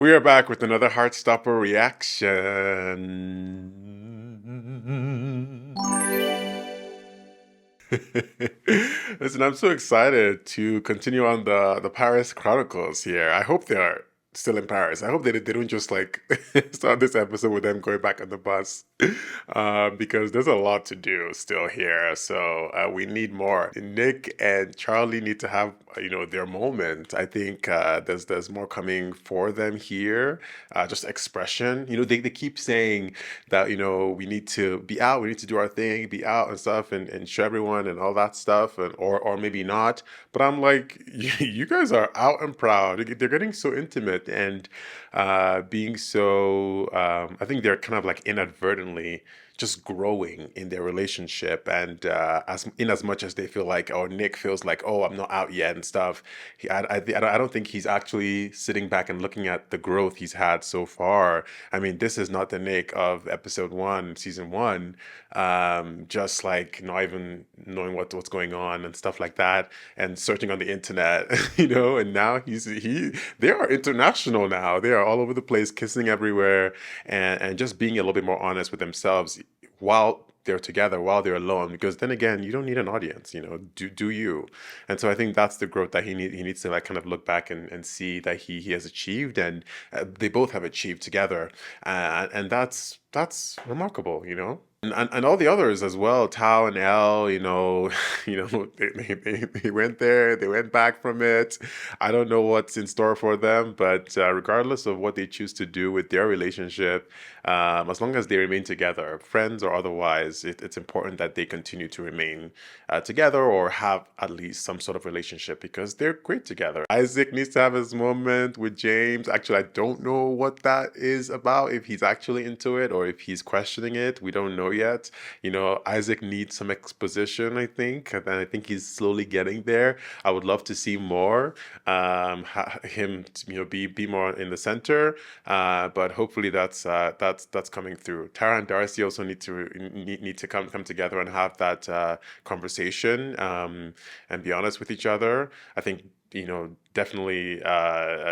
We are back with another Heartstopper reaction. Listen, I'm so excited to continue on the Paris Chronicles here. I hope they are still in Paris. I hope they don't just like start this episode with them going back on the bus because there's a lot to do still here. So we need more. Nick and Charlie need to have their moment. I think there's more coming for them here. Just expression. They keep saying that we need to be out, we need to do our thing, be out and stuff, and show everyone and all that stuff, and or maybe not. But I'm like, you guys are out and proud. They're getting so intimate and being so. I think they're kind of like inadvertently just growing in their relationship, and as much as they feel like, oh, Nick feels like, oh, I'm not out yet and stuff. I don't think he's actually sitting back and looking at the growth he's had so far. I mean, this is not the Nick of episode 1, season 1. Just like not even knowing what's going on and stuff like that, and searching on the internet, And now they are international now. They are all over the place, kissing everywhere, and just being a little bit more honest with themselves while they're together, while they're alone, because then again, you don't need an audience, do you? And so I think that's the growth that he needs to like kind of look back and see that he has achieved, and they both have achieved together, and that's remarkable, And all the others as well, Tao and Elle, they went there, they went back from it. I don't know what's in store for them, but regardless of what they choose to do with their relationship, as long as they remain together, friends or otherwise, it's important that they continue to remain together or have at least some sort of relationship, because they're great together. Isaac needs to have his moment with James. Actually, I don't know what that is about, if he's actually into it or if he's questioning it. We don't know yet. Isaac needs some exposition, I think, and I think he's slowly getting there. I would love to see more, him, be more in the center, but hopefully that's coming through. Tara and Darcy also need to come together and have that conversation, and be honest with each other. I think definitely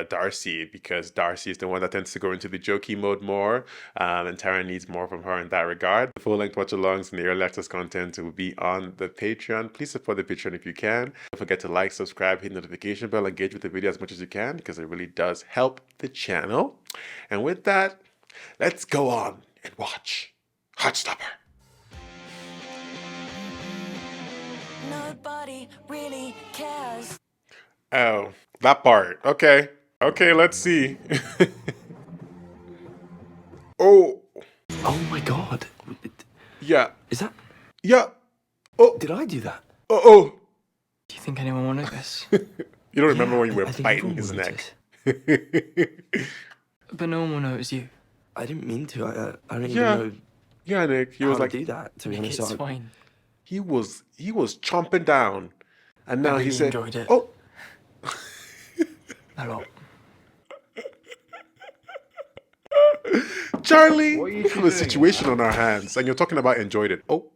Darcy, because Darcy is the one that tends to go into the jokey mode more, and Tara needs more from her in that regard. The full-length watch-alongs and the early access content will be on the Patreon. Please support the Patreon if you can. Don't forget to like, subscribe, hit the notification bell, engage with the video as much as you can, because it really does help the channel. And with that, let's go on and watch Heartstopper. Nobody really cares. Oh, that part. Okay. Okay, let's see. Oh. Oh my god. Yeah. Is that... Yeah. Oh. Did I do that? Oh. Do you think anyone will notice? You don't remember when you were I think biting everyone his will neck. But no one will notice you. I didn't mean to. I don't even Yeah. know Yeah, Nick. He how was to like, do that, to be Nick, honest. it's fine. he was chomping down. And now I he really said, enjoyed it. oh. A lot. Charlie, we have a situation on our hands, and you're talking about enjoyed it. Oh.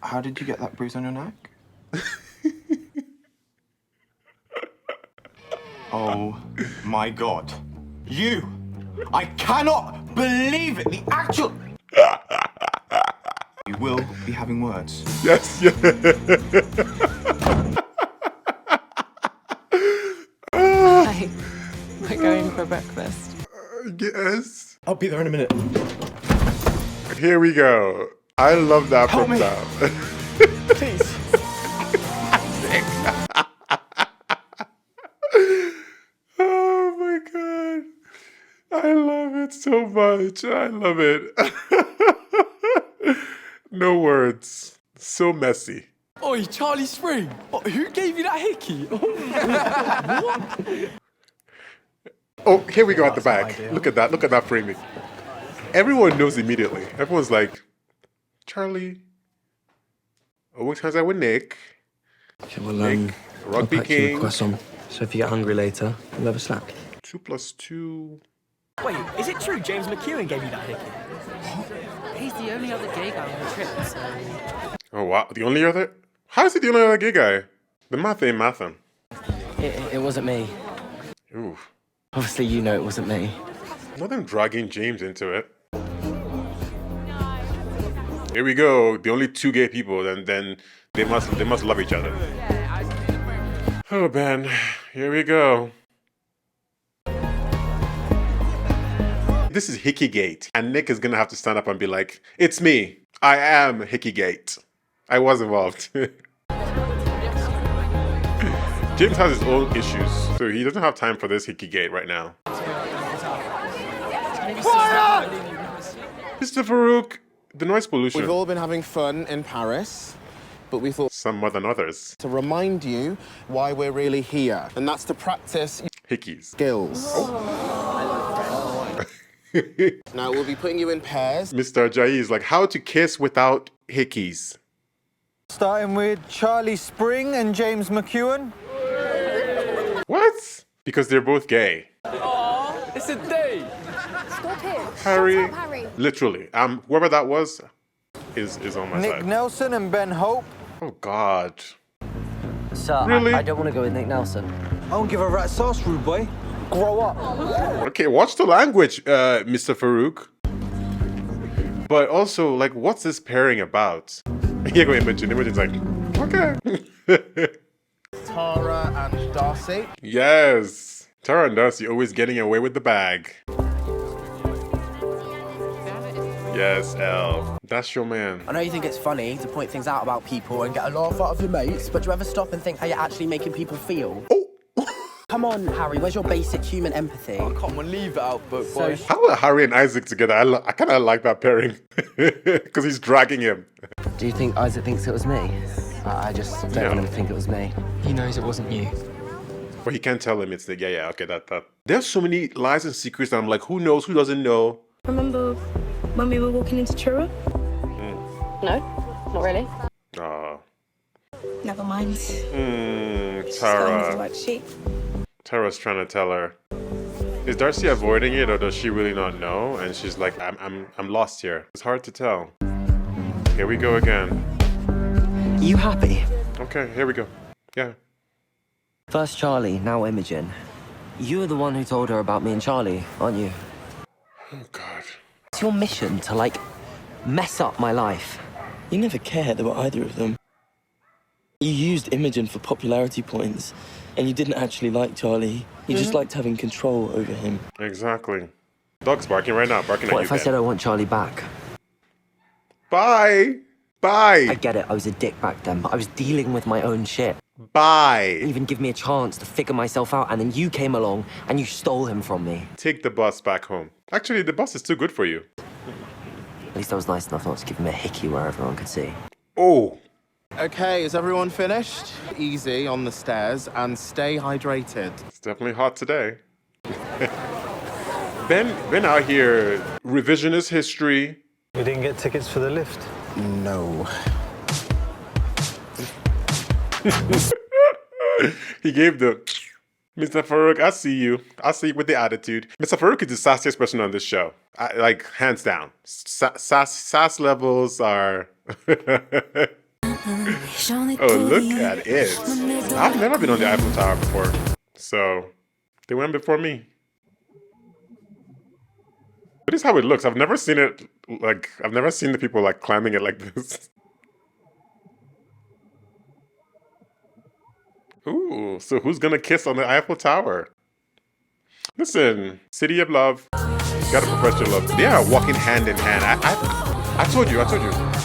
How did you get that bruise on your neck? Oh my god. You! I cannot believe it! The actual... You will be having words. Yes, yeah. Hi. We're going for breakfast. Yes. I'll be there in a minute. Here we go. I love that Help from me. Tao. Please. Oh my god. I love it so much. I love it. No words. So messy. Oi, Charlie Spring! What, who gave you that hickey? Oh, here we go at the back. Look at that. Look at that framing. Everyone knows immediately. Everyone's like, Charlie. Oh, what time's that with Nick? Okay, well, Nick, I'll Rugby pack you a King. croissant. So if you get hungry later, we'll have a snack. 2 + 2. Wait, is it true James McEwen gave you that hickey? He's the only other gay guy on the trip, so... Oh, wow. The only other? How is he the only other gay guy? The math ain't mathin'. It wasn't me. Ooh. Obviously, you know it wasn't me. Not them dragging James into it. Here we go. The only two gay people, and then they must love each other. Oh Ben, here we go. This is Hickygate, and Nick is gonna have to stand up and be like, "It's me. I am Hickygate. I was involved." James has his own issues, so he doesn't have time for this Hickygate right now. Mr. Farouk, the noise pollution. We've all been having fun in Paris, but we thought Some more than others. to remind you why we're really here, and that's to practice Hickeys. skills. Now, we'll be putting you in pairs. Mr. Jai is like, how to kiss without hickeys. Starting with Charlie Spring and James McEwen. What? Because they're both gay. It's a date. Stop it. Harry, Shut up, Harry. literally, whoever that was is on my Nick side. Nelson and Ben Hope. Oh God. Sir, Really? I don't want to go with Nick Nelson. I don't give a rat's ass, rude boy. Grow up. Okay, watch the language, Mr. Farouk. But also, like, what's this pairing about? Here go Imogen. Imogen's like, okay. Tara and Darcy. Yes. Tara and Darcy always getting away with the bag. Yes, Elle. That's your man. I know you think it's funny to point things out about people and get a laugh out of your mates, but do you ever stop and think how you're actually making people feel? Oh. Come on, Harry, where's your basic human empathy? I can't believe it out, but boy. How are Harry and Isaac together? I kind of like that pairing. Because he's dragging him. Do you think Isaac thinks it was me? I just don't want him to think it was me. He knows it wasn't you. But he can't tell him it's the, yeah, okay, that. There's so many lies and secrets that I'm like, who knows, who doesn't know? Remember when we were walking into Truro? No, not really. Never mind. Tara. Like sheep. Tara's trying to tell her. Is Darcy avoiding it, or does she really not know? And she's like, I'm lost here. It's hard to tell. Here we go again. You happy? Okay, here we go. Yeah. First Charlie, now Imogen. You were the one who told her about me and Charlie, aren't you? Oh God. It's your mission to, like, mess up my life. You never cared about either of them. You used Imogen for popularity points, and you didn't actually like Charlie. You just liked having control over him. Exactly. Dog's barking right now, barking at you. What if I said I want Charlie back? Bye. I Bye. get it, I was a dick back then, but I was dealing with my own shit. Bye. Even give me a chance to figure myself out, and then you came along and you stole him from me. Take the bus back home. Actually, the bus is too good for you. At least I was nice enough not to give him a hickey where everyone could see. Oh. Okay, is everyone finished? Easy on the stairs and stay hydrated. It's definitely hot today. Ben out here, revisionist history. You didn't get tickets for the lift? No. He gave the Mr. Farouk, I see you. I see you with the attitude. Mr. Farouk is the sassiest person on this show. Like, hands down. Sass levels are... Oh, look at it. I've never been on the Eiffel Tower before. So, they went before me. But this is how it looks. I've never seen it, like, I've never seen the people, like, climbing it like this. Ooh, so who's gonna kiss on the Eiffel Tower? Listen, City of Love, gotta profess your love. They are walking hand in hand. I told you.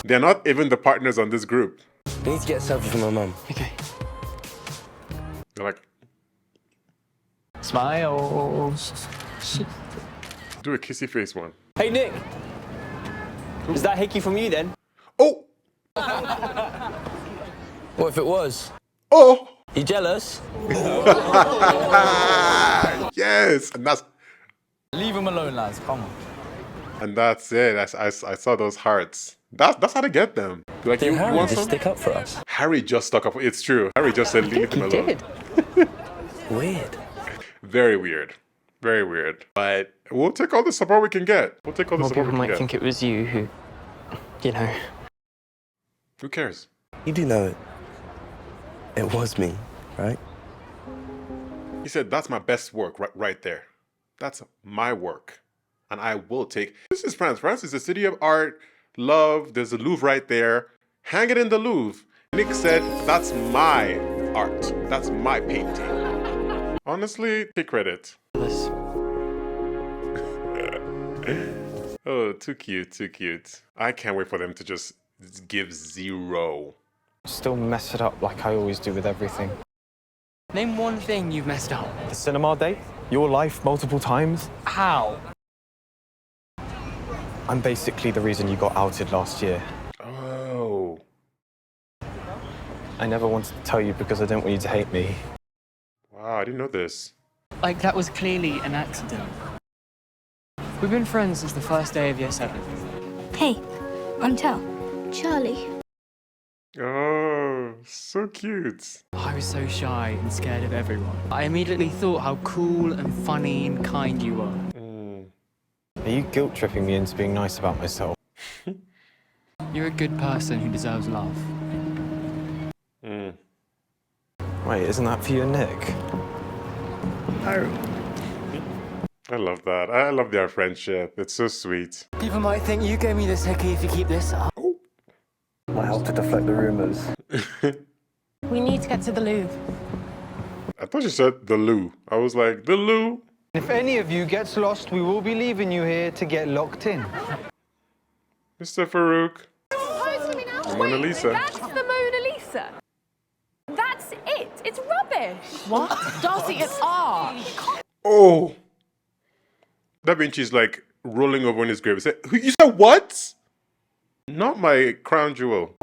They're not even the partners on this group. I need to get a selfie for my mum. Okay. They're like, Smiles. do a kissy face one. Hey, Nick. Is that hickey from you, then? Oh! What if it was? Oh! You jealous? Yes! And that's... Leave him alone, lads. Come on. And that's it. I saw those hearts. That's how to get them. Like, Did you Harry want just some? stick up for us? Harry just stuck up. It's true. Harry just said, leave him alone. Weird. Very weird. Very weird. But we'll take all the support we can get. We'll take all the More support people we can might get. think it was you who, you know. Who cares? You do know it. It was me, right? He said, that's my best work right there. That's my work. And I will take. This is France. France is a city of art, love. There's a Louvre right there. Hang it in the Louvre. Nick said, that's my art. That's my painting. Honestly, take credit. Oh, too cute, too cute. I can't wait for them to just give 0. Still mess it up like I always do with everything. Name one thing you've messed up. The cinema date? Your life multiple times? How? I'm basically the reason you got outed last year. Oh. I never wanted to tell you because I didn't want you to hate me. Wow, I didn't know this. Like, that was clearly an accident. We've been friends since the first day of year 7. Hey, Montel. Charlie. Oh, so cute. I was so shy and scared of everyone. I immediately thought how cool and funny and kind you were. Are you guilt-tripping me into being nice about myself? You're a good person who deserves love. Wait, isn't that for you and Nick? I love that. I love their friendship. It's so sweet. People might think you gave me this hickey if you keep this up. I helped to deflect the rumors. We need to get to the Louvre. I thought you said the loo. I was like, the loo? If any of you gets lost, we will be leaving you here to get locked in. Mr. Farouk. Mona Lisa. That's the Mona Lisa. That's it. It's rubbish. What? Darcy, it's art. Oh. Da Vinci's like rolling over in his grave. You said what? Not my crown jewel.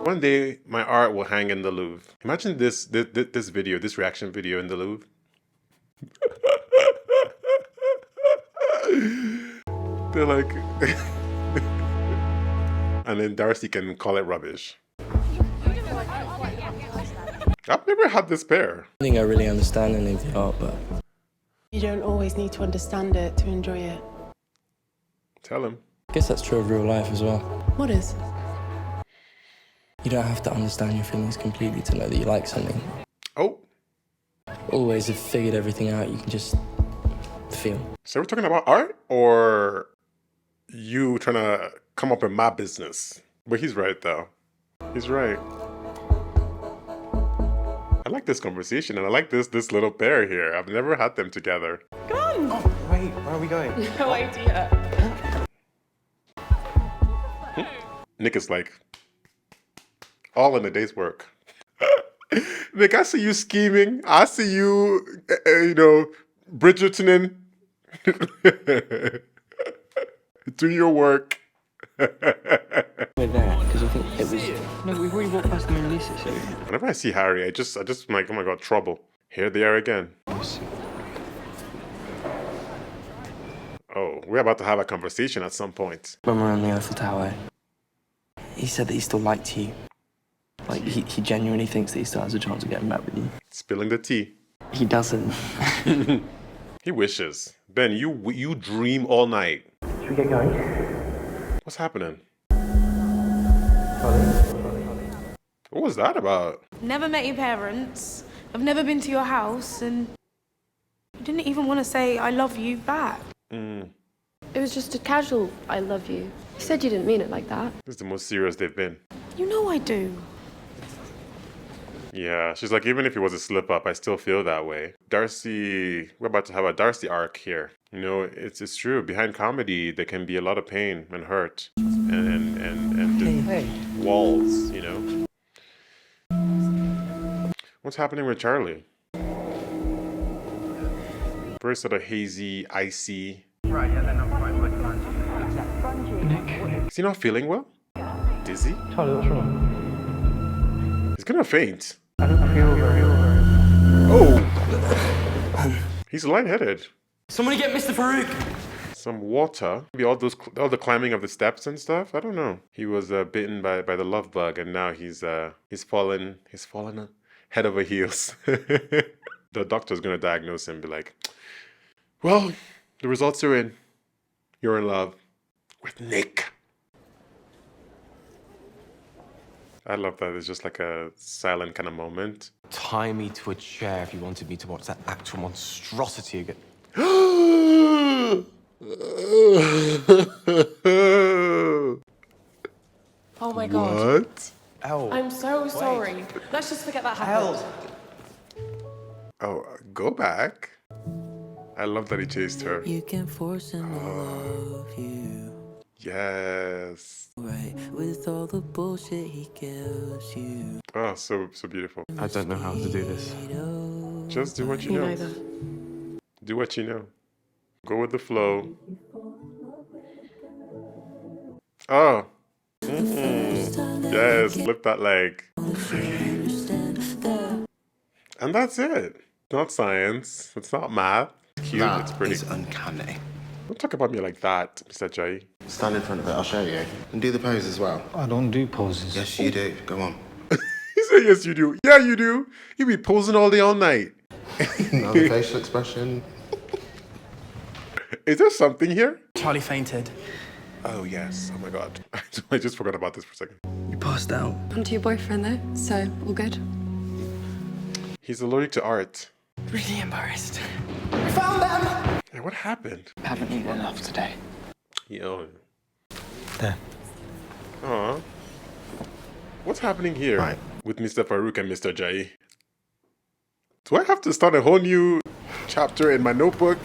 One day, my art will hang in the Louvre. Imagine this video, this reaction video in the Louvre. They're like... and then Darcy can call it rubbish. I've never had this pair. I think I really understand any of the art, but... You don't always need to understand it to enjoy it. Tell him. I guess that's true of real life as well. What is? You don't have to understand your feelings completely to know that you like something. Oh. Always have figured everything out, you can just feel. So we're talking about art, or you trying to come up in my business? But he's right, though. He's right. I like this conversation, and I like this little pair here. I've never had them together. Come on! Oh, wait, where are we going? No idea. Nick is like, all in a day's work. Nick, I see you scheming. I see you, Bridgertoning. Do your work. We're there, because I think it was... No, we've already walked past the Mona Lisa, so... Whenever I see Harry, I just I'm like, oh my god, trouble. Here they are again. Oh, we're about to have a conversation at some point. When we're on the Eiffel Tower, he said that he still liked you. Like, he genuinely thinks that he still has a chance of getting back with you. Spilling the tea. He doesn't. He wishes. Ben, you dream all night. Should we get going? What's happening? Charlie? What was that about? Never met your parents. I've never been to your house, and you didn't even want to say I love you back. It was just a casual I love you. You said you didn't mean it like that. This is the most serious they've been. You know I do. Yeah, she's like, even if it was a slip up, I still feel that way. Darcy, we're about to have a Darcy arc here. You know, it's true. Behind comedy, there can be a lot of pain and hurt and walls, you know. What's happening with Charlie? Very sort of hazy, icy. Nick. Is he not feeling well? Dizzy? Charlie, what's wrong? He's gonna faint. I don't feel very well. Oh! He's lightheaded. Somebody get Mr. Farouk! Some water. Maybe all the climbing of the steps and stuff. I don't know. He was bitten by the love bug, and now he's fallen head over heels. The doctor's gonna diagnose him and be like, well, the results are in. You're in love with Nick. I love that. It's just like a silent kind of moment. Tie me to a chair if you wanted me to watch that actual monstrosity again. Oh my god. What? I'm so sorry. Let's just forget that happened. Oh, go back. I love that he chased her. You can force him to love you. Yes. Right, with all the bullshit he gives you. Oh, so beautiful. I don't know how to do this. Just do what you Me know. neither. Do what you know. Go with the flow. Oh. Yes, lift that leg. And that's it. Not science. It's not math. It's cute. It's pretty. It's uncanny. Don't talk about me like that, Mr. Jai. Stand in front of it, I'll show you. And do the pose as well. I don't do poses. Yes, you do. Go on. He said, yes, you do. Yeah, you do. You be posing all day, all night. Another facial expression. Is there something here? Charlie fainted. Oh, yes. Oh, my God. I just forgot about this for a second. You passed out. I'm to your boyfriend though, so all good. He's allergic to art. Really embarrassed. We found them! Hey, what happened? Haven't eaten enough today. Yo. There. Aw. What's happening here Right. with Mr. Farouk and Mr. Jai? Do I have to start a whole new chapter in my notebook?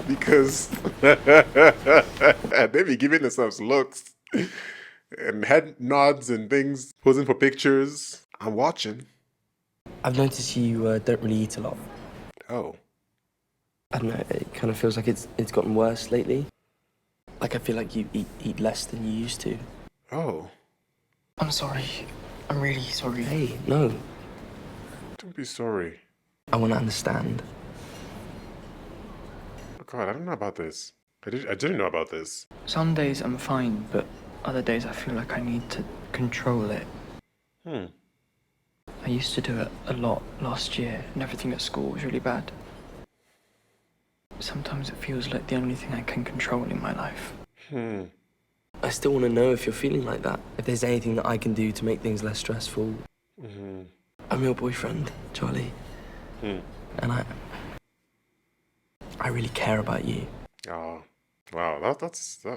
Because they be giving themselves looks and head nods and things, posing for pictures. I'm watching. I've noticed you don't really eat a lot. Oh. I don't know, it kind of feels like it's gotten worse lately. Like I feel like you eat less than you used to. Oh. I'm sorry. I'm really sorry. Hey, no. Don't be sorry. I want to understand. Oh God, I don't know about this. I didn't know about this. Some days I'm fine, but other days I feel like I need to control it. I used to do it a lot last year, and everything at school was really bad. Sometimes it feels like the only thing I can control in my life. I still want to know if you're feeling like that. If there's anything that I can do to make things less stressful. I'm your boyfriend, Charlie. And I really care about you. Oh, wow, that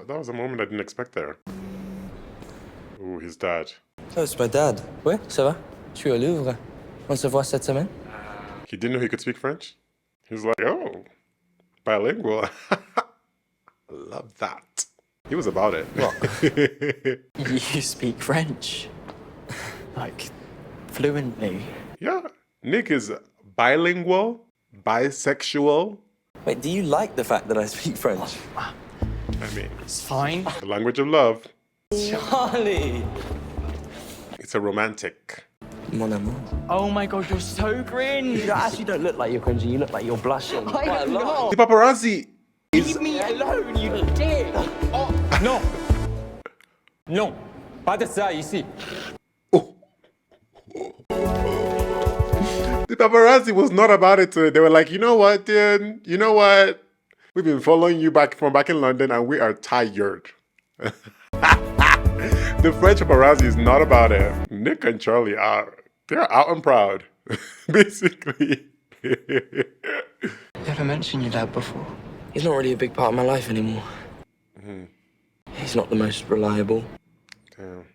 was a moment I didn't expect there. Ooh, his dad. Oh, c'est my dad. Ouais, ça va? Je suis au Louvre. On se voit cette semaine? He didn't know he could speak French? He was like, oh, bilingual. Love that. He was about it. You speak French? Like, fluently? Yeah, Nick is bilingual, bisexual. Wait, do you like the fact that I speak French? I mean, It's fine. the language of love. Charlie! It's a romantic. Mon amour. Oh my god, you're so cringe! You actually don't look like you're cringing, you look like you're blushing. Quite a lot. The paparazzi. Leave me alone, you dick! Non. Non. Pas de ça ici. The paparazzi was not about it today. They were like, you know what, dude? You know what? We've been following you back in London and we are tired. The French paparazzi is not about it. Nick and Charlie they're out and proud, basically. Never mentioned your dad before. He's not really a big part of my life anymore. He's not the most reliable. Damn.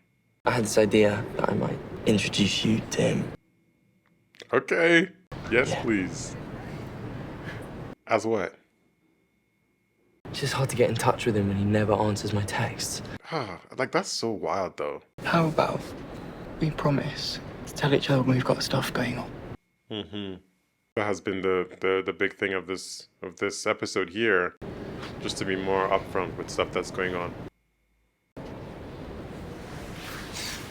I had this idea that I might introduce you to him. Okay. Yes, Yeah. please. As what? It's just hard to get in touch with him when he never answers my texts. Like, that's so wild, though. How about we promise to tell each other when we've got stuff going on? That has been the big thing of this episode here. Just to be more upfront with stuff that's going on.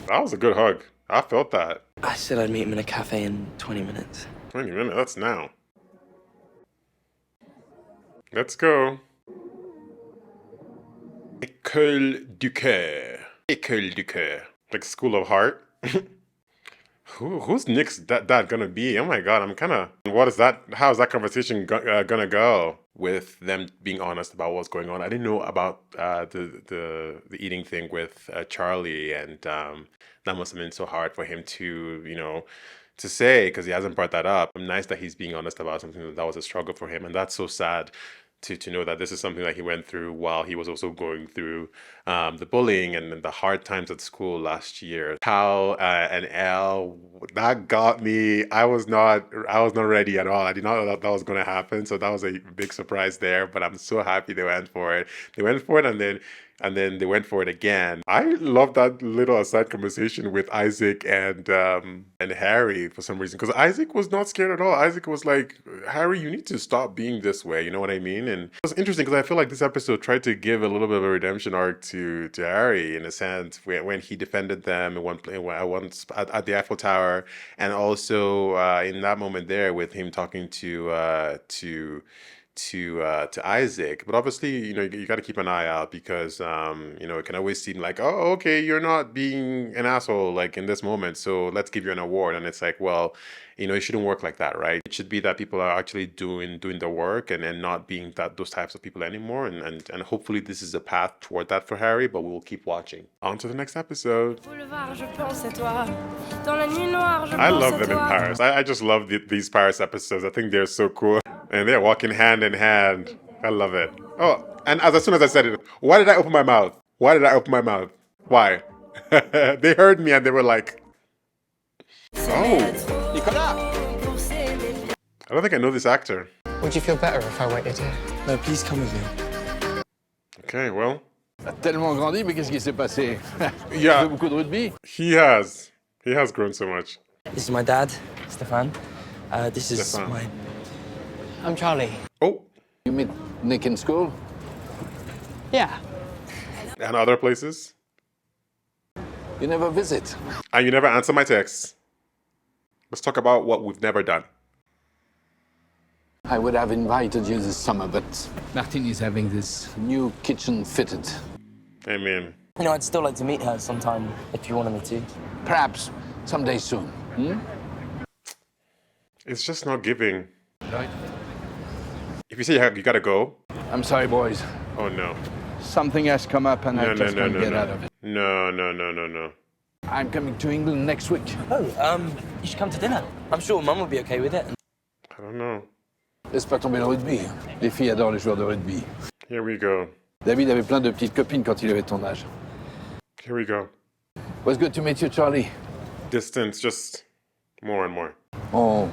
That was a good hug. I felt that. I said I'd meet him in a cafe in 20 minutes. 20 minutes, that's now. Let's go. École du cœur. École du cœur. Like School of Heart. Who's Nick's dad gonna be? Oh my god, I'm kinda... What is that? How is that conversation gonna go? with them being honest about what's going on. I didn't know about the eating thing with Charlie, and that must have been so hard for him to, you know, to say, because he hasn't brought that up. Nice that he's being honest about something that was a struggle for him, and that's so sad to know that this is something that he went through while he was also going through the bullying and the hard times at school last year. Cal and Elle, that got me. I was not ready at all. I did not know that was going to happen, so that was a big surprise there. But I'm so happy they went for it. They went for it, and then they went for it again. I love that little aside conversation with Isaac and Harry for some reason, because Isaac was not scared at all. Isaac was like, Harry, you need to stop being this way. You know what I mean? And it was interesting because I feel like this episode tried to give a little bit of a redemption arc to Harry, in a sense, when he defended them once at the Eiffel Tower, and also in that moment there with him talking to Isaac. But obviously, you know, you got to keep an eye out, because you know, it can always seem like, oh, okay, you're not being an asshole like in this moment, so let's give you an award. And it's like, well, you know, it shouldn't work like that, right? It should be that people are actually doing the work, and not being those types of people anymore. And hopefully this is a path toward that for Harry, but we'll keep watching. On to the next episode. I love them in Paris. I just love these Paris episodes. I think they're so cool. And they're walking hand in hand. I love it. Oh, and as soon as I said it, why did I open my mouth? Why did I open my mouth? Why? They heard me and they were like, oh. I don't think I know this actor. Would you feel better if I waited here? No, please come with me. Okay, well. Tellement grandi, mais qu'est-ce qui s'est passé? Yeah. Il fait beaucoup de rugby? He has grown so much. This is my dad, Stefan. This is Stefan. my... I'm Charlie. Oh. You meet Nick in school? Yeah. And other places? You never visit. And you never answer my texts. Let's talk about what we've never done. I would have invited you this summer, but Martin is having this new kitchen fitted. Amen. You know, I'd still like to meet her sometime, if you wanted me to. Perhaps someday soon. It's just not giving. Right. If you say you gotta go. I'm sorry, boys. Oh, no. Something has come up and I just can't get out of it. No. I'm coming to England next week. Oh, you should come to dinner. I'm sure Mum will be okay with it. I don't know. Laisse pas tomber le rugby. Les filles adorent les joueurs de rugby. Here we go. David avait plein de petites copines quand il avait ton âge. Here we go. Was good to meet you, Charlie. Distance, just more and more. On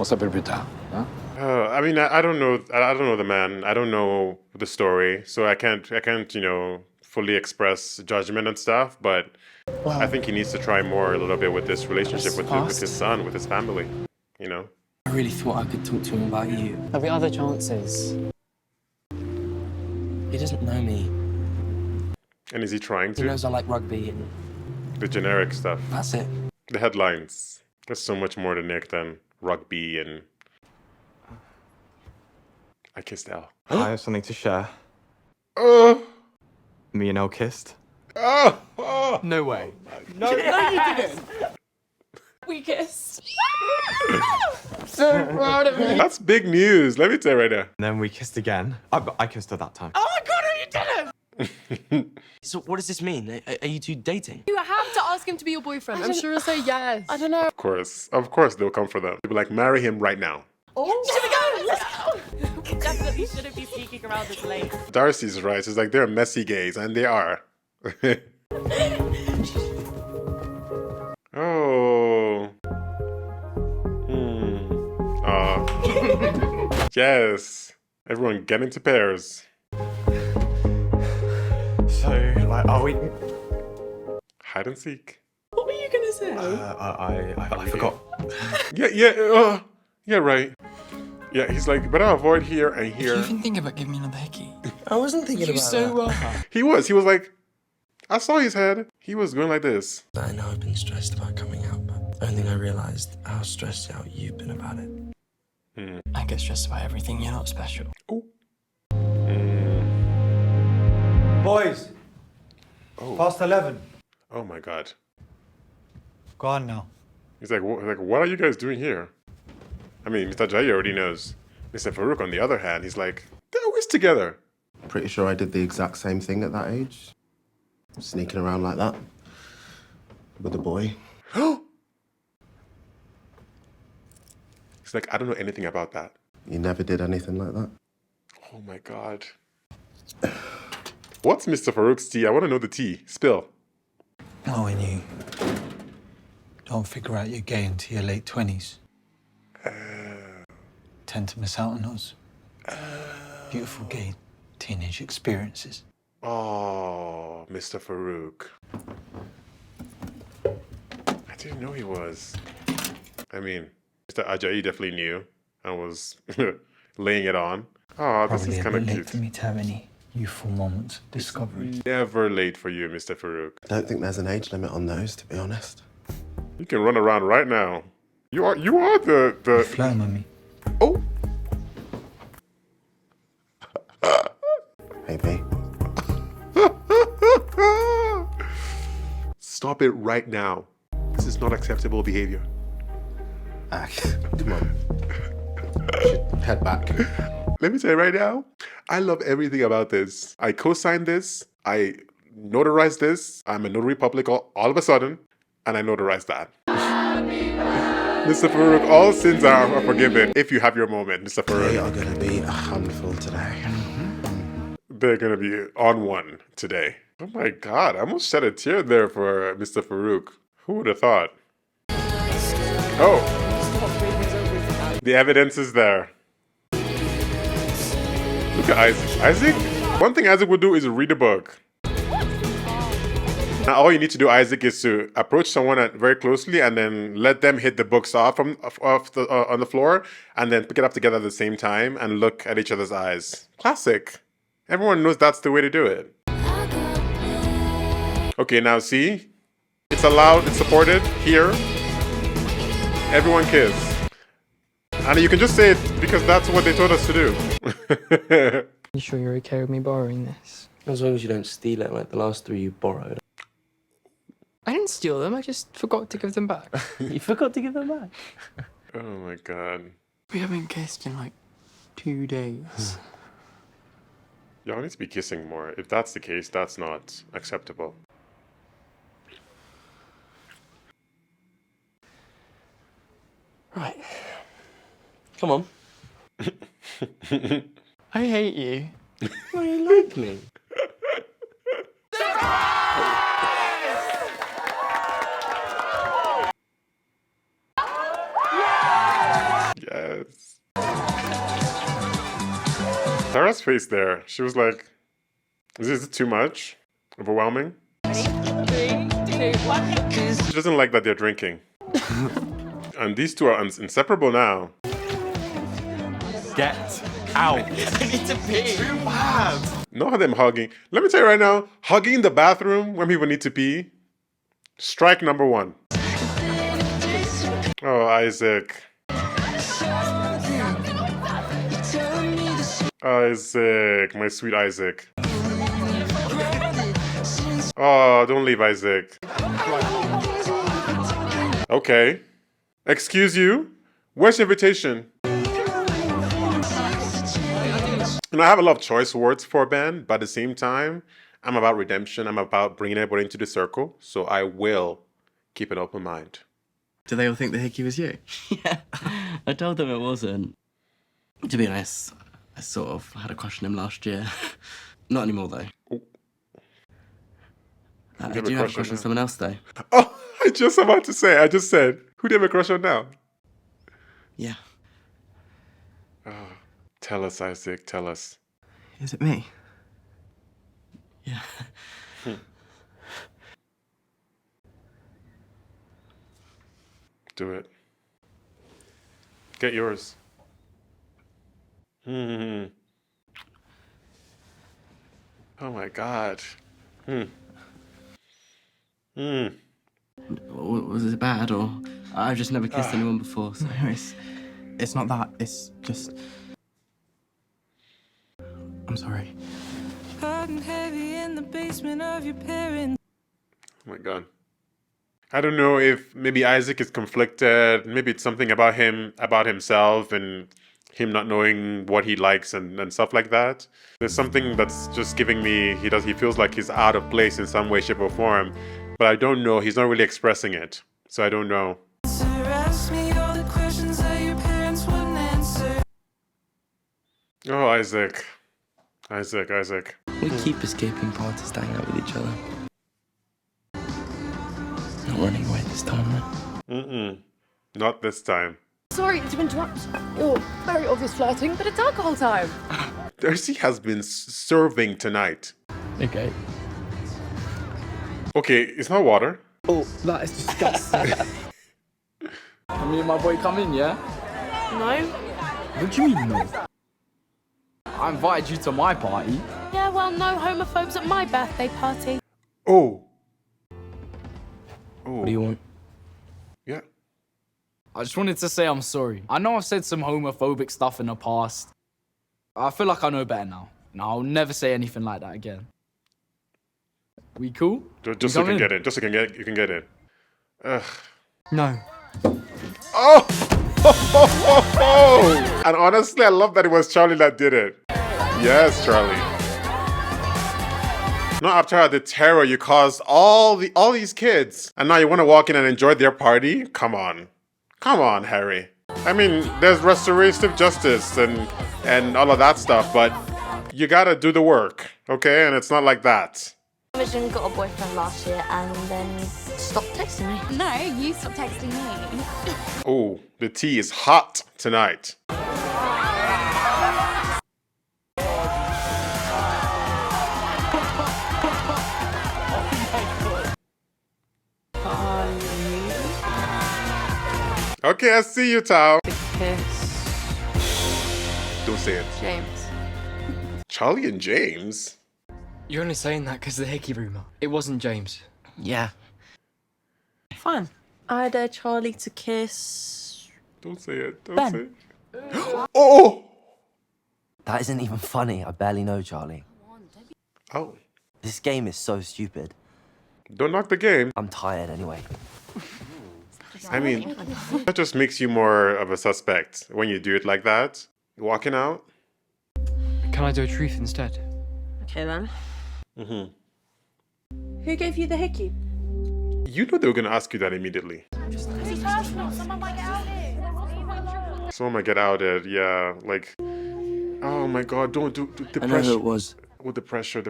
s'appelle plus tard, hein? I mean, I don't know. I don't know the man. I don't know the story, so I can't, you know, fully express judgment and stuff. But I think he needs to try more a little bit with this relationship with his son, with his family. You know. I really thought I could talk to him about you. There'll be other chances. He doesn't know me. And is he trying to? He knows I like rugby and... The generic stuff. That's it. The headlines. There's so much more to Nick than rugby and... I kissed Elle. I have something to share. Me and Elle kissed. No way. No, you didn't. We kissed. So proud of me. That's big news. Let me tell you right now. And then we kissed again. I kissed her that time. Oh my God, no, you didn't. So what does this mean? Are you two dating? You have to ask him to be your boyfriend. I'm sure he'll say yes. I don't know. Of course they'll come for them. They'll be like, marry him right now. Should we go? Let's go. We definitely shouldn't be sneaking around this late. Darcy's right. It's like they're messy gays, and they are. Oh. Yes. Everyone get into pairs. So, like, are we... Hide and seek. What were you gonna say? I forgot. Yeah, right. Yeah, he's like, better avoid here and here. Did you even think about giving me another hickey? I wasn't thinking about that. He was like, I saw his head. He was going like this. I know I've been stressed about coming out, but the only thing I realised how stressed out you've been about it. I get stressed about everything. You're not special. Boys, past 11. Oh my God. Go on now. He's like, what are you guys doing here? I mean, Mr. Jai already knows. Mr. Farouk, on the other hand, he's like, they're always together. Pretty sure I did the exact same thing at that age. Sneaking around like that. With a boy. He's like, I don't know anything about that. You never did anything like that? Oh my God. What's Mr. Farouk's tea? I want to know the tea. Spill. Oh, when you don't figure out you're gay until your late 20s. Tend to miss out on those beautiful gay teenage experiences. Oh, Mr. Farouk. I didn't know he was. I mean, Mr. Ajayi definitely knew and was laying it on. Oh, this Probably is a kind of bit late cute. for me to have any youthful moments of discovery. Never late for you, Mr. Farouk. I don't think there's an age limit on those, to be honest. You can run around right now. You are the Flirting with me. Oh. Hey, B. Stop it right now. This is not acceptable behavior. Come on. You should head back. Let me tell you right now, I love everything about this. I co-signed this. I notarized this. I'm a notary public all of a sudden, and I notarized that. Mr. Farouk, all sins are forgiven if you have your moment, Mr. Farouk. They are going to be a handful today. They're going to be on one today. Oh my God, I almost shed a tear there for Mr. Farouk. Who would have thought? Oh, the evidence is there. Look at Isaac. Isaac, one thing Isaac would do is read a book. Now all you need to do, Isaac, is to approach someone very closely and then let them hit the books off on the floor and then pick it up together at the same time and look at each other's eyes. Classic. Everyone knows that's the way to do it. Okay, now see? It's allowed, it's supported here. Everyone kiss. And you can just say it because that's what they told us to do. You sure you're okay with me borrowing this? As long as you don't steal it like the last three you borrowed. I didn't steal them, I just forgot to give them back. You forgot to give them back? Oh my God. We haven't kissed in like 2 days. Y'all need to be kissing more. If that's the case, that's not acceptable. Right. Come on. I hate you. Why do you like me? Yes. Sarah's face there. She was like, is this too much? Overwhelming? 3, 2, 1. She doesn't like that they're drinking. And these two are inseparable now. Get out. I need to pee. Too bad. Not them hugging. Let me tell you right now, hugging in the bathroom when people need to pee, strike number 1. Oh, Isaac. Isaac, my sweet Isaac. Oh, don't leave, Isaac. Okay. Excuse you? Where's your invitation? And I have a lot of choice words for Ben, but at the same time, I'm about redemption. I'm about bringing everybody into the circle. So I will keep an open mind. Do they all think the hickey was you? Yeah, I told them it wasn't. To be honest, I sort of had a crush on him last year. Not anymore, though. Oh. I do have a crush on someone else, though. Oh, I just about to say, I just said, who do you have a crush on now? Yeah. Oh, tell us, Isaac, tell us. Is it me? Yeah. Do it. Get yours. Oh my God. Was it bad, or I've just never kissed anyone before, so... No, it's not that. It's just... I'm sorry. Heavy in the basement of your parents. Oh my God. I don't know if maybe Isaac is conflicted. Maybe it's something about him, about himself, and him not knowing what he likes and stuff like that. There's something that's just giving me, he feels like he's out of place in some way, shape or form, but I don't know, he's not really expressing it, so I don't know. Oh, Isaac. Isaac. We keep escaping parties to hang out with each other. Not running away this time, though. Not this time. Sorry to interrupt your very obvious flirting, but it's alcohol time. Darcy has been serving tonight. Okay. Okay, it's not water. Oh, that is disgusting. Me and my boy come in, yeah? No? What do you mean, no? I invited you to my party. Yeah, well, no homophobes at my birthday party. Oh. What do you want? Yeah. I just wanted to say I'm sorry. I know I've said some homophobic stuff in the past. I feel like I know better now. And I'll never say anything like that again. We cool? Just so you can get in. Just so you can get in. Ugh. No. Oh! And honestly, I love that it was Charlie that did it. Yes, Charlie. Not after the terror you caused all these kids, and now you want to walk in and enjoy their party? Come on, Harry. I mean, there's restorative justice and all of that stuff, but you gotta do the work, okay? And it's not like that. Imogen got a boyfriend last year and then stopped texting me. No, you stopped texting me. Oh, the tea is hot tonight. Okay, I see you, Tao. Kiss. Don't say it. James. Charlie and James? You're only saying that because of the hickey rumour. It wasn't James. Yeah. Fine. I dare Charlie to kiss... Don't say it. Don't Ben. say it. Oh! That isn't even funny. I barely know Charlie. Oh. This game is so stupid. Don't knock the game. I'm tired anyway. I mean, that just makes you more of a suspect when you do it like that. Walking out. Can I do a truth instead? Okay then. Mm-hmm. Who gave you the hickey? You know they were going to ask you that immediately. Someone might get out here. Someone might get outed, yeah. Like, oh my God, don't do the I know pressure. who it was. With the pressure.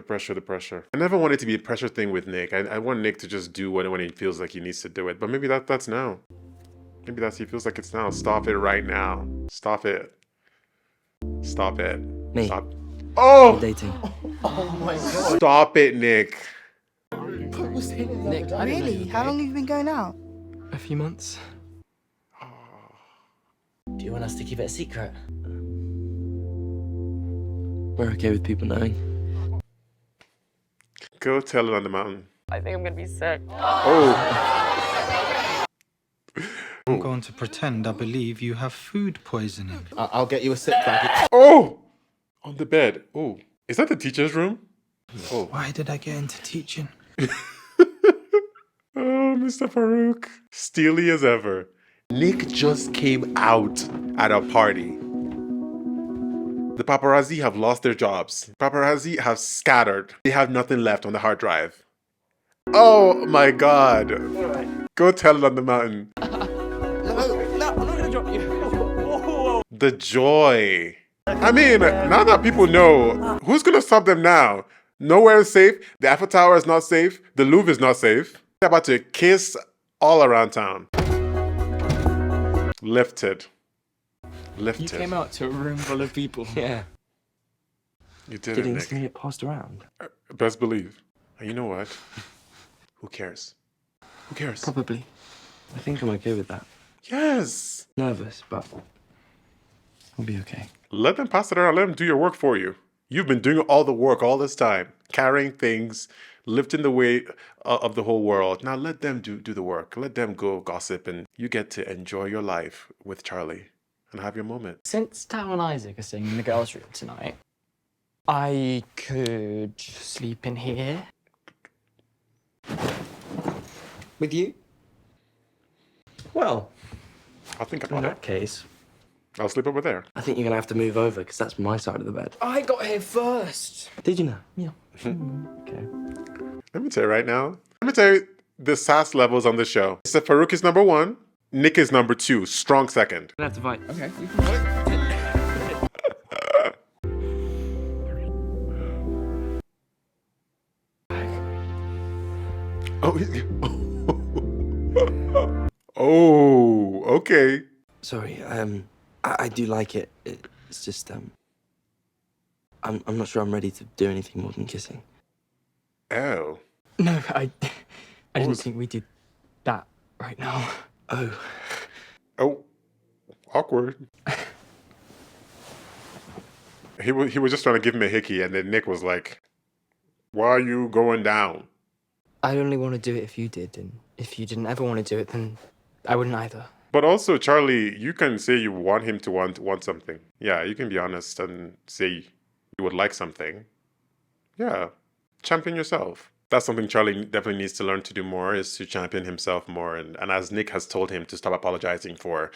I never want it to be a pressure thing with Nick. I want Nick to just do when he feels like he needs to do it. But maybe that's now. Maybe he feels like it's now. Stop it right now. Stop it. Stop it. Me. Stop. Oh! We're dating. Oh my God. Stop it, Nick. Nick, Really? How long have you been going out? A few months. Do you want us to keep it a secret? We're okay with people knowing. Go tell it on the mountain. I think I'm gonna be sick. Oh. I'm going to pretend I believe you have food poisoning. I'll get you a sit bag. Oh! On the bed. Oh. Is that the teacher's room? Oh. Why did I get into teaching? Oh, Mr. Farouk. Steely as ever. Nick just came out at a party. The paparazzi have lost their jobs. Paparazzi have scattered. They have nothing left on the hard drive. Oh my God. Go tell it on the mountain. No, I'm not gonna drop you. The joy. I mean, now that people know, who's gonna stop them now? Nowhere is safe. The Eiffel Tower is not safe. The Louvre is not safe. They're about to kiss all around town. Lifted. Lifted. You came out to a room full of people. Yeah. You did Did it, it Nick. instantly get passed around? Best believe. And you know what? Who cares? Who cares? Probably. I think I'm okay with that. Yes. Nervous, but I'll be okay. Let them pass it around. Let them do your work for you. You've been doing all the work all this time. Carrying things, lifting the weight of the whole world. Now let them do the work. Let them go gossip and you get to enjoy your life with Charlie and have your moment. Since Tao and Isaac are staying in the girls' room tonight, I could sleep in here. With you? Well, I'll think in about it. that case, I'll sleep over there. I think you're gonna have to move over because that's my side of the bed. I got here first. Did you know? Yeah. Okay. Let me tell you right now. Let me tell you the sass levels on the show. Mr. Farouk is number 1. Nick is number 2. Strong second. I have to fight. Okay, you can fight. Oh, okay. Sorry, I do like it. It's just, I'm not sure I'm ready to do anything more than kissing. Oh. No, I didn't think we did that right now. Oh. Oh. Awkward. He was just trying to give him a hickey, and then Nick was like, why are you going down? I'd only want to do it if you did, and if you didn't ever want to do it, then I wouldn't either. But also, Charlie, you can say you want him to want something. Yeah, you can be honest and say you would like something. Yeah, champion yourself. That's something Charlie definitely needs to learn to do more, is to champion himself more. And as Nick has told him to stop apologizing for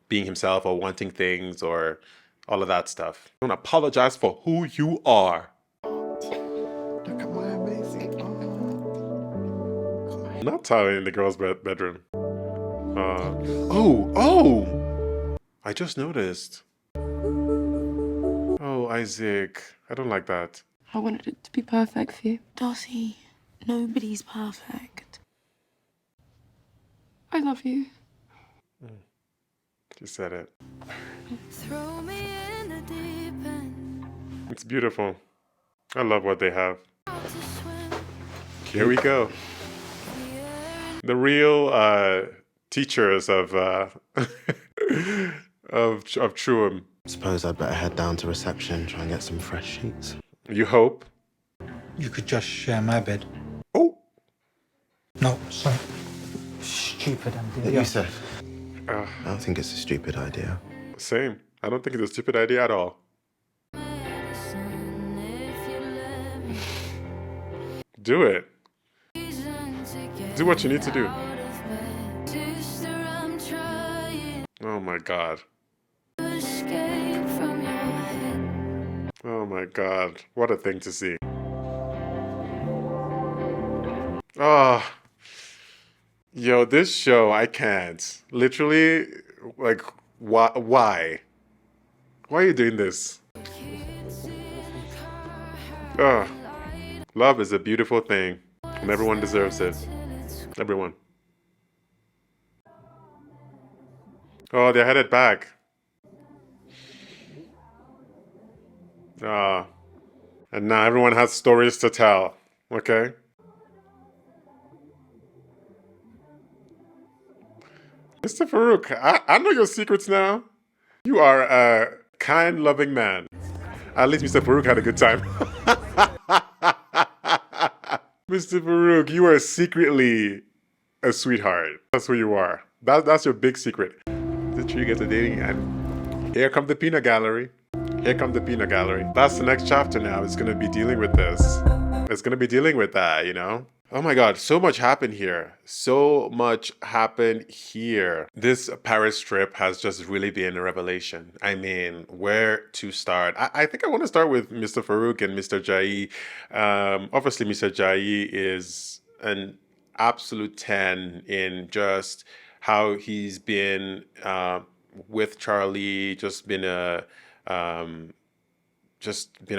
being himself or wanting things or all of that stuff. Don't apologize for who you are. Look at my amazing. Not Tyler in the girl's bedroom. Oh! I just noticed. Oh, Isaac. I don't like that. I wanted it to be perfect for you. Darcy, nobody's perfect. I love you. She said it. Throw me in the deep end. It's beautiful. I love what they have. Here we go. The real teachers of of Truum. Suppose I'd better head down to reception, try and get some fresh sheets. You hope? You could just share my bed. Oh. No, sorry. Stupid idea. Yusuf, I don't think it's a stupid idea. Same. I don't think it's a stupid idea at all. Do it. Do what you need to do. Oh my god. Oh my god. What a thing to see. Oh. Yo, this show, I can't. Literally, like, why? Why are you doing this? Ugh. Love is a beautiful thing, and everyone deserves it. Everyone. Oh, they're headed back. And now everyone has stories to tell, okay? Mr. Farouk, I know your secrets now. You are a kind, loving man. At least Mr. Farouk had a good time. Mr. Farouk, you are secretly a sweetheart. That's who you are. That's your big secret. The tree gets a dating and here come the peanut gallery. Here come the peanut gallery. That's the next chapter now. It's going to be dealing with this. It's going to be dealing with that, you know? Oh my god, so much happened here. So much happened here. This Paris trip has just really been a revelation. I mean, where to start? I think I want to start with Mr. Farouk and Mr. Jai. Obviously, Mr. Jai is an absolute 10 in just how he's been with Charlie, just been a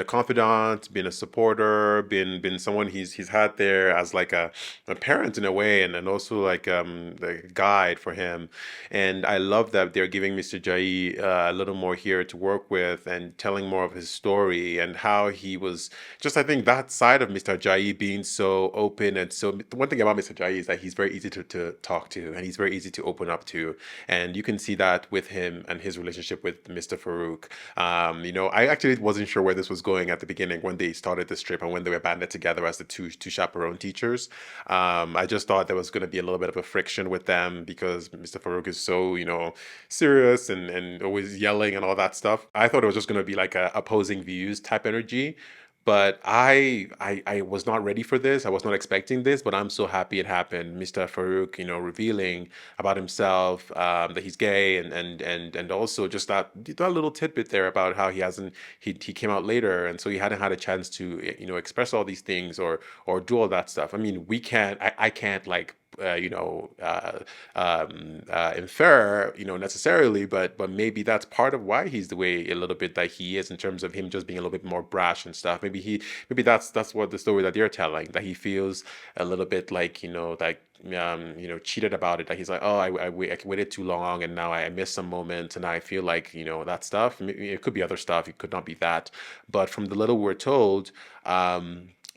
confidant, been a supporter, been someone he's had there as like a parent in a way, and also like a guide for him. And I love that they're giving Mr. Jai a little more here to work with and telling more of his story and how he was just, I think that side of Mr. Jai being so open. And so the one thing about Mr. Jai is that he's very easy to talk to, and he's very easy to open up to, and you can see that with him and his relationship with Mr. Farouk. You know, I actually wasn't sure where this was going at the beginning when they started this trip and when they were banded together as the two chaperone teachers. I just thought there was going to be a little bit of a friction with them because Mr. Farouk is so, you know, serious and always yelling and all that stuff. I thought it was just going to be like a opposing views type energy. But I was not ready for this. I was not expecting this, but I'm so happy it happened. Mr. Farouk, revealing about himself, that he's gay, and also just that little tidbit there about how he came out later, and so he hadn't had a chance to express all these things or do all that stuff. I mean, I can't like infer, necessarily, but maybe that's part of why he's the way a little bit that he is, in terms of him just being a little bit more brash and stuff. Maybe that's what the story that you're telling, that he feels a little bit like, cheated about it, that he's like, oh, I waited too long, and now I missed some moments, and I feel like, that stuff. It could be other stuff, it could not be that, but from the little we're told,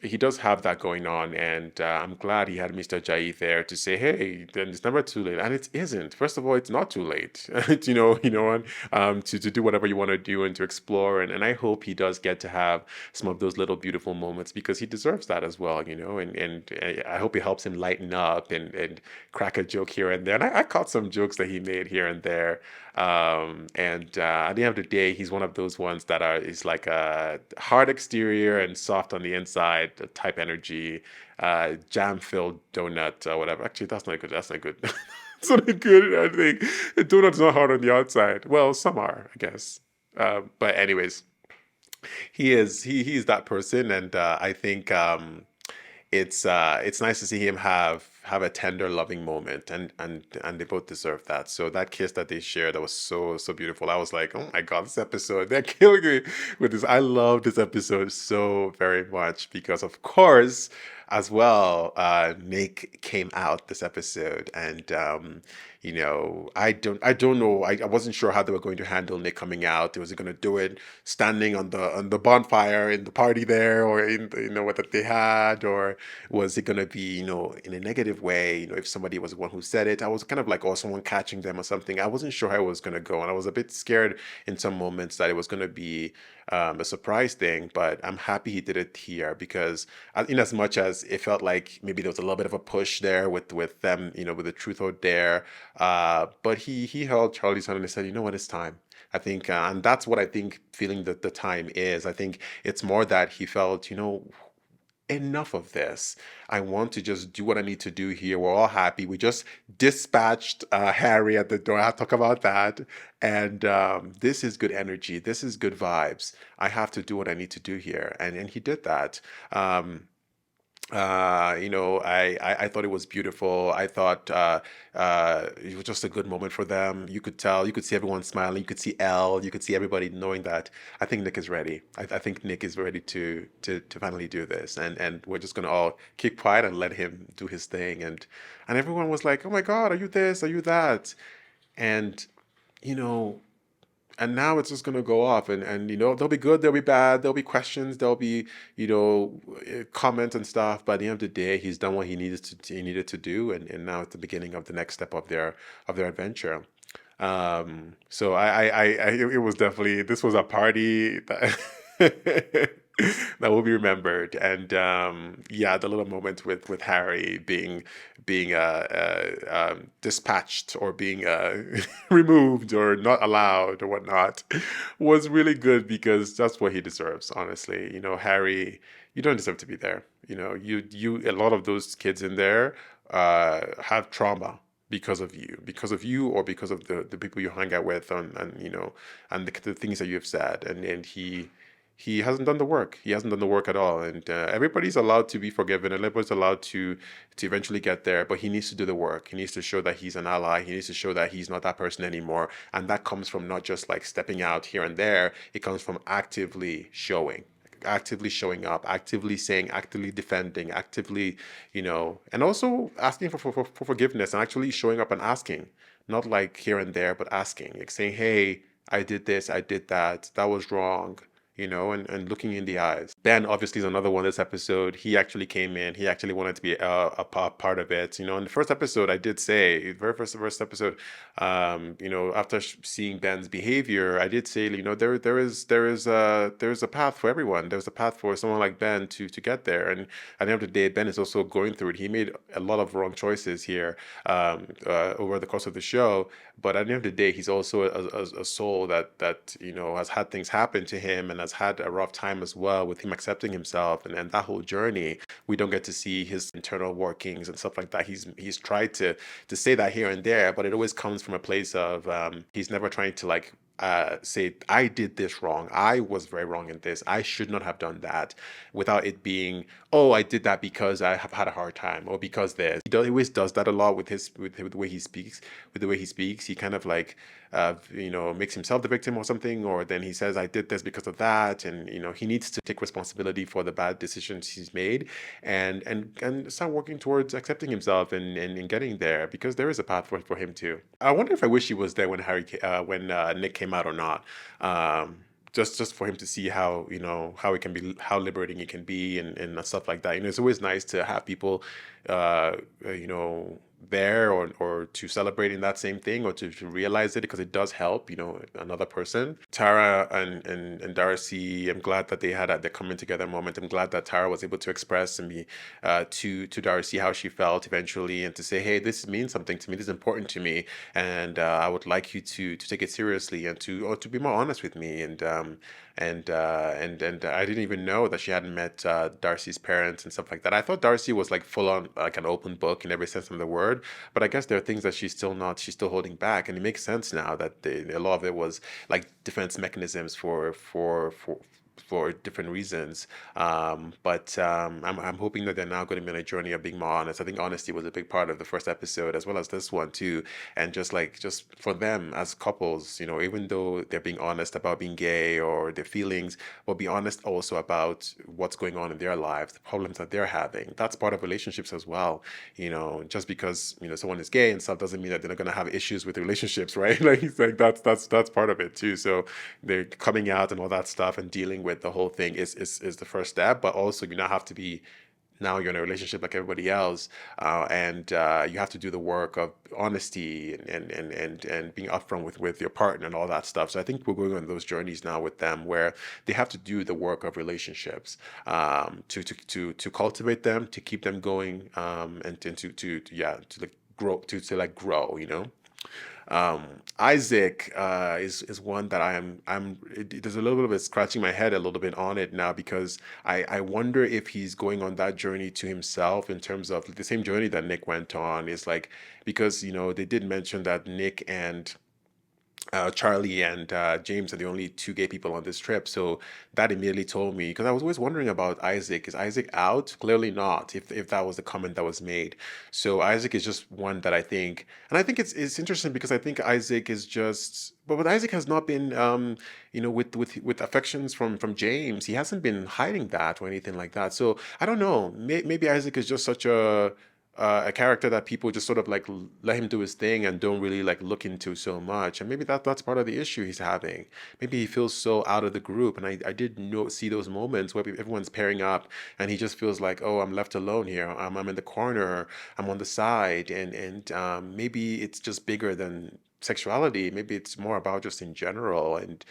he does have that going on, and I'm glad he had Mr. Jai there to say, "Hey, then it's never too late," and it isn't. First of all, it's not too late, to do whatever you want to do and to explore, and I hope he does get to have some of those little beautiful moments, because he deserves that as well, and I hope it helps him lighten up and crack a joke here and there. And I caught some jokes that he made here and there. At the end of the day, he's one of those ones that is like a hard exterior and soft on the inside type energy, jam-filled donut, whatever. Actually, that's not good. That's not good. It's not good. I think the donut's not hard on the outside. Well, some are, I guess. But anyways, he's that person, and I think it's nice to see him have a tender, loving moment, and they both deserve that. So that kiss that they shared, that was so beautiful. I was like, oh my god, this episode, they're killing me with this. I love this episode so very much, because of course, as well, Nick came out this episode, and I don't know. I wasn't sure how they were going to handle Nick coming out. Was he going to do it standing on the bonfire in the party there, or in what that they had, or was it going to be in a negative way? If somebody was the one who said it, I was kind of like, oh, someone catching them or something. I wasn't sure how it was going to go, and I was a bit scared in some moments that it was going to be a surprise thing. But I'm happy he did it here, because in as much as it felt like maybe there was a little bit of a push there with them, with the truth or dare, but he held Charlie's hand and said, you know what, it's time. I think, and that's what I think feeling that the time is. I think it's more that he felt, enough of this. I want to just do what I need to do here. We're all happy. We just dispatched Harry at the door. I'll talk about that. And this is good energy. This is good vibes. I have to do what I need to do here. And he did that. I thought it was beautiful. I thought it was just a good moment for them. You could see everyone smiling. You could see Elle. You could see everybody knowing that I think Nick is ready. I think Nick is ready to finally do this, and we're just gonna all keep quiet and let him do his thing. And everyone was like, "Oh my God, are you this? Are you that?" And and now it's just going to go off, and there'll be good, there'll be bad, there'll be questions, there'll be comments and stuff, but at the end of the day, he's done what he needed to do, and now it's the beginning of the next step of their adventure. So it was definitely, this was a party that that will be remembered. And the little moment with Harry being dispatched, or being removed, or not allowed, or whatnot, was really good, because that's what he deserves, honestly. Harry, you don't deserve to be there. A lot of those kids in there have trauma because of you, or because of the people you hang out with, and the things that you have said, and he hasn't done the work. He hasn't done the work at all. And everybody's allowed to be forgiven, and everybody's allowed to eventually get there, but he needs to do the work. He needs to show that he's an ally. He needs to show that he's not that person anymore. And that comes from not just like stepping out here and there. It comes from actively showing up, actively saying, actively defending, actively, and also asking for forgiveness, and actually showing up and asking, not like here and there, but asking, like saying, hey, I did this, I did that, that was wrong. And looking in the eyes. Ben obviously is another one this episode. He actually came in. He actually wanted to be a part of it. In the first episode, I did say, very first episode, after seeing Ben's behavior, I did say, there is a path for everyone. There's a path for someone like Ben to get there. And at the end of the day, Ben is also going through it. He made a lot of wrong choices here over the course of the show. But at the end of the day, he's also a soul that has had things happen to him, and has had a rough time as well with him accepting himself and that whole journey. We don't get to see his internal workings and stuff like that. He's tried to say that here and there, but it always comes from a place of he's never trying to like say, I did this wrong. I was very wrong in this. I should not have done that, without it being, oh, I did that because I have had a hard time or because this. He always does that a lot with the way he speaks. With the way he speaks, he kind of like, makes himself the victim or something, or then he says, I did this because of that, and he needs to take responsibility for the bad decisions he's made, and start working towards accepting himself and getting there, because there is a path for him too. I wonder if I wish he was there when Nick came out or not. Just for him to see how how it can be, how liberating it can be, and stuff like that. It's always nice to have people there, or to celebrate in that same thing, or to realize it, because it does help another person. Tara and Darcy, I'm glad that they had their coming together moment. I'm glad that Tara was able to express and be to Darcy how she felt eventually, and to say, hey, this means something to me, this is important to me, and I would like you to take it seriously, and to be more honest with me. And I didn't even know that she hadn't met Darcy's parents and stuff like that. I thought Darcy was like full on like an open book in every sense of the word, but I guess there are things that she's still holding back, and it makes sense now that a lot of it was like defense mechanisms for different reasons. But I'm hoping that they're now going to be on a journey of being more honest. I think honesty was a big part of the first episode, as well as this one too. And just for them as couples, even though they're being honest about being gay or their feelings, but be honest also about what's going on in their lives, the problems that they're having. That's part of relationships as well. Just because someone is gay and stuff doesn't mean that they're not going to have issues with relationships, right? That's part of it too. So they're coming out and all that stuff, and dealing with the whole thing is the first step. But also, you now have to be, now you're in a relationship like everybody else, and you have to do the work of honesty and being upfront with your partner and all that stuff. So I think we're going on those journeys now with them, where they have to do the work of relationships, to cultivate them, to keep them going, and to like grow. Isaac is one that there's a little bit of scratching my head a little bit on it now, because I wonder if he's going on that journey to himself, in terms of the same journey that Nick went on. Is like, because they did mention that Nick and Charlie and James are the only two gay people on this trip. So that immediately told me, because I was always wondering about Isaac. Is Isaac out? Clearly not, if that was the comment that was made. So Isaac is just one that I think, and I think it's interesting, because I think Isaac is just, but Isaac has not been, with affections from James. He hasn't been hiding that or anything like that. So I don't know. Maybe Isaac is just such a character that people just sort of like let him do his thing and don't really like look into so much. And maybe that's part of the issue he's having. Maybe he feels so out of the group. And I did see those moments where everyone's pairing up, and he just feels like, oh, I'm left alone here. I'm in the corner. I'm on the side. And maybe it's just bigger than sexuality. Maybe it's more about just in general, and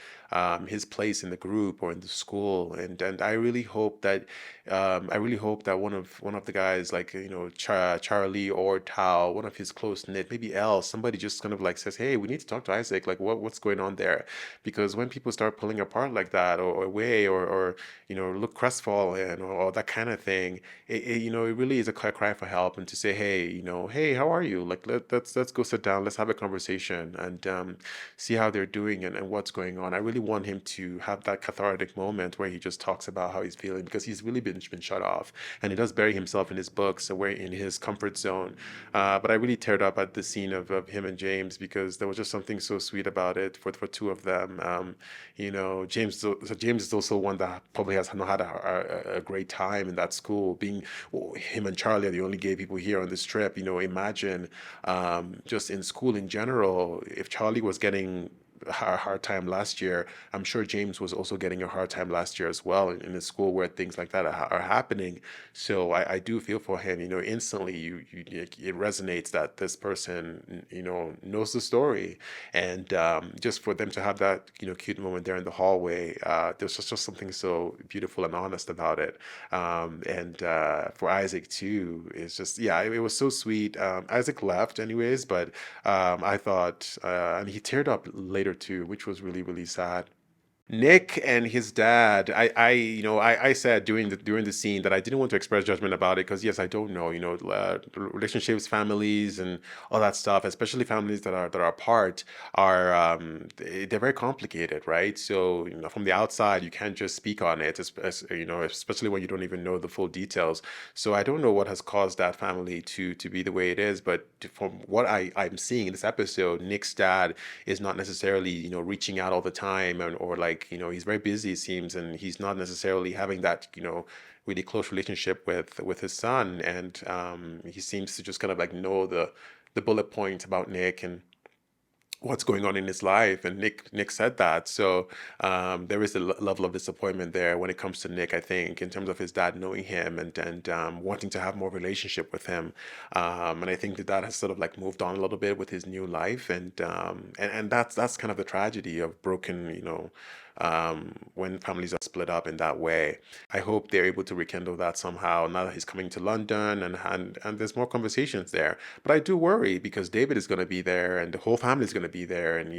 his place in the group or in the school. And I really hope that one of the guys, like Charlie or Tao, one of his close knit, maybe Elle, somebody just kind of like says, hey, we need to talk to Isaac, like what's going on there. Because when people start pulling apart like that, or away, or look crestfallen, or that kind of thing, it really is a cry for help, and to say, hey, hey, how are you, like let's go sit down, let's have a conversation, and see how they're doing, and what's going on. I really want him to have that cathartic moment where he just talks about how he's feeling, because he's really been shut off, and he does bury himself in his books, where in his comfort zone. But I really teared up at the scene of him and James, because there was just something so sweet about it for two of them. James is also one that probably has not had a great time in that school, being him and Charlie are the only gay people here on this trip. Imagine just in school in general, if Charlie was getting a hard time last year, I'm sure James was also getting a hard time last year as well, in a school where things like that are happening. So I do feel for him. Instantly it resonates that this person knows the story, and just for them to have that cute moment there in the hallway, there's just something so beautiful and honest about it. And for Isaac too, it's just, yeah, it was so sweet. Isaac left anyways, but I thought, and he teared up later too, which was really, really sad. Nick and his dad, I said during the scene that I didn't want to express judgment about it because yes, I don't know, relationships, families, and all that stuff, especially families that are apart, they're very complicated, right? So from the outside, you can't just speak on it, especially when you don't even know the full details. So I don't know what has caused that family to be the way it is, but from what I'm seeing in this episode, Nick's dad is not necessarily reaching out all the time, or like he's very busy it seems, and he's not necessarily having that really close relationship with his son, and he seems to just kind of like know the bullet points about Nick and what's going on in his life, and Nick said that. So there is a level of disappointment there when it comes to Nick, I think, in terms of his dad knowing him and wanting to have more relationship with him, and I think that has sort of like moved on a little bit with his new life, and that's kind of the tragedy of broken, when families are split up in that way. I hope they're able to rekindle that somehow now that he's coming to London, and there's more conversations there. But I do worry because David is going to be there and the whole family is going to be there, and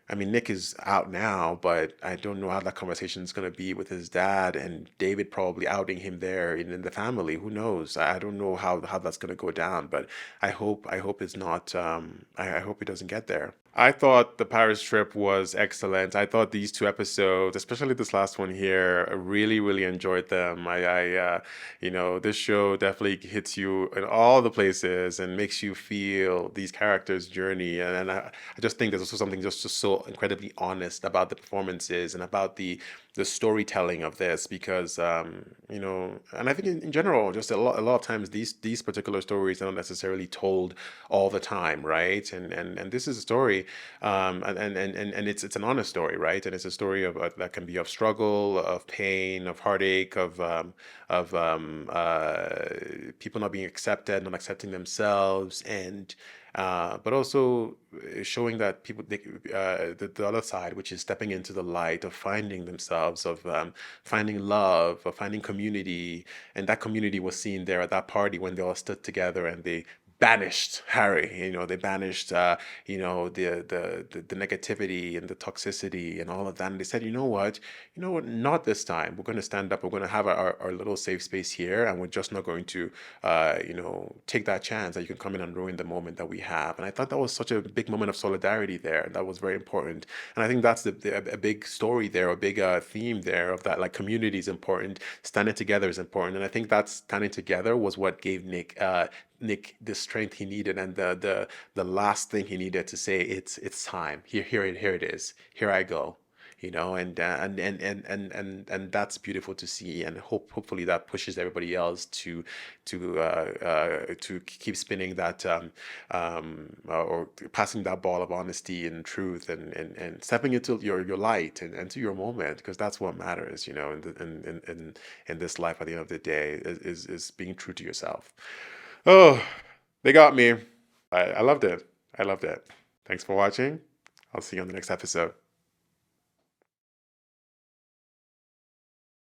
I mean, Nick is out now, but I don't know how that conversation is going to be with his dad and David probably outing him there in the family. Who knows? I don't know how that's going to go down, but I hope it's not. I hope it doesn't get there. I thought the Paris trip was excellent. I thought these two episodes, especially this last one here, I really, really enjoyed them. This show definitely hits you in all the places and makes you feel these characters' journey. And I just think there's also something just so incredibly honest about the performances and about the storytelling of this, because and I think in general, just a lot of times these particular stories are not necessarily told all the time, right? And this is a story, and it's an honest story, right? And it's a story of that can be of struggle, of pain, of heartache, of people not being accepted, not accepting themselves, and but also showing that people, the other side, which is stepping into the light of finding themselves, of finding love, of finding community, and that community was seen there at that party when they all stood together and they banished Harry. They banished the negativity and the toxicity and all of that. And they said, you know what, not this time. We're going to stand up. We're going to have our little safe space here, and we're just not going to take that chance that you can come in and ruin the moment that we have. And I thought that was such a big moment of solidarity there. That was very important. And I think that's a big story there, a big theme there, of that, like, community is important, standing together is important. And I think that standing together was what gave Nick the strength he needed, and the last thing he needed to say, it's time. Here it is. Here I go. And that's beautiful to see, and hopefully that pushes everybody else to keep spinning that or passing that ball of honesty and truth, and stepping into your light and to your moment, because that's what matters, in this life at the end of the day, is being true to yourself. Oh, they got me. I loved it. I loved it. Thanks for watching. I'll see you on the next episode.